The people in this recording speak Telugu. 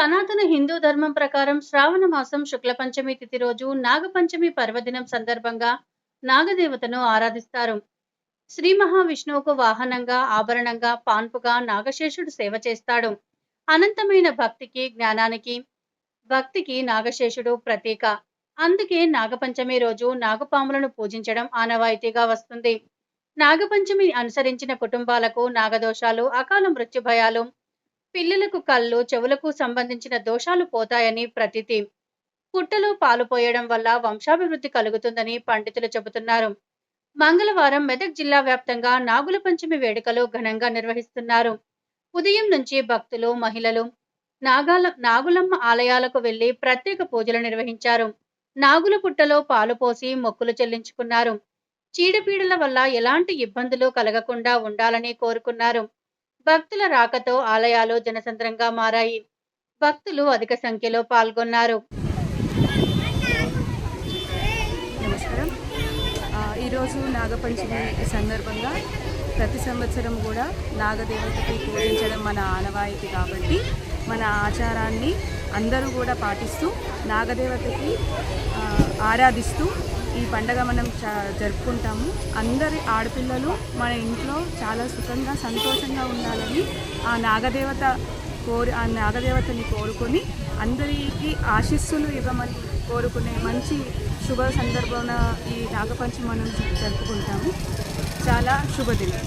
సనాతన హిందూ ధర్మం ప్రకారం శ్రావణ మాసం శుక్ల పంచమి తిథి రోజు నాగపంచమి పర్వదినం సందర్భంగా నాగదేవతను ఆరాధిస్తారు. శ్రీ మహావిష్ణువుకు వాహనంగా, ఆభరణంగా, పాన్పుగా నాగశేషుడు సేవ చేస్తాడు. అనంతమైన భక్తికి నాగశేషుడు ప్రతీక. అందుకే నాగపంచమి రోజు నాగపాములను పూజించడం ఆనవాయితీగా వస్తుంది. నాగపంచమిని అనుసరించిన కుటుంబాలకు నాగదోషాలు, అకాల మృత్యు భయాలు, పిల్లలకు కళ్ళు, చెవులకు సంబంధించిన దోషాలు పోతాయని ప్రతీతి. పుట్టలో పాలు పోయడం వల్ల వంశాభివృద్ధి కలుగుతుందని పండితులు చెబుతున్నారు. మంగళవారం మెదక్ జిల్లా వ్యాప్తంగా నాగుల పంచమి వేడుకలు ఘనంగా నిర్వహిస్తున్నారు. ఉదయం నుంచి భక్తులు, మహిళలు నాగులమ్మ ఆలయాలకు వెళ్లి ప్రత్యేక పూజలు నిర్వహించారు. నాగుల పుట్టలో పాలు పోసి మొక్కులు చెల్లించుకున్నారు. చీడపీడల వల్ల ఎలాంటి ఇబ్బందులు కలగకుండా ఉండాలని కోరుకున్నారు. భక్తుల రాకతో ఆలయాలు జనసంద్రంగా మారాయి. భక్తులు అధిక సంఖ్యలో పాల్గొన్నారు. నమస్కారం. ఈరోజు నాగపంచమి సందర్భంగా ప్రతి సంవత్సరం కూడా నాగదేవతకి పూజించడం మన ఆనవాయితీ కాబట్టి మన ఆచారాన్ని అందరూ కూడా పాటిస్తూ నాగదేవతకి ఆరాధిస్తూ ఈ పండగ మనం జరుపుకుంటాము. అందరి ఆడపిల్లలు మన ఇంట్లో చాలా సుఖంగా సంతోషంగా ఉండాలని ఆ నాగదేవతని కోరుకొని అందరికీ ఆశీస్సులు ఇవ్వమని కోరుకునే మంచి శుభ సందర్భాన ఈ నాగపంచమి మనం జరుపుకుంటాము. చాలా శుభదినం.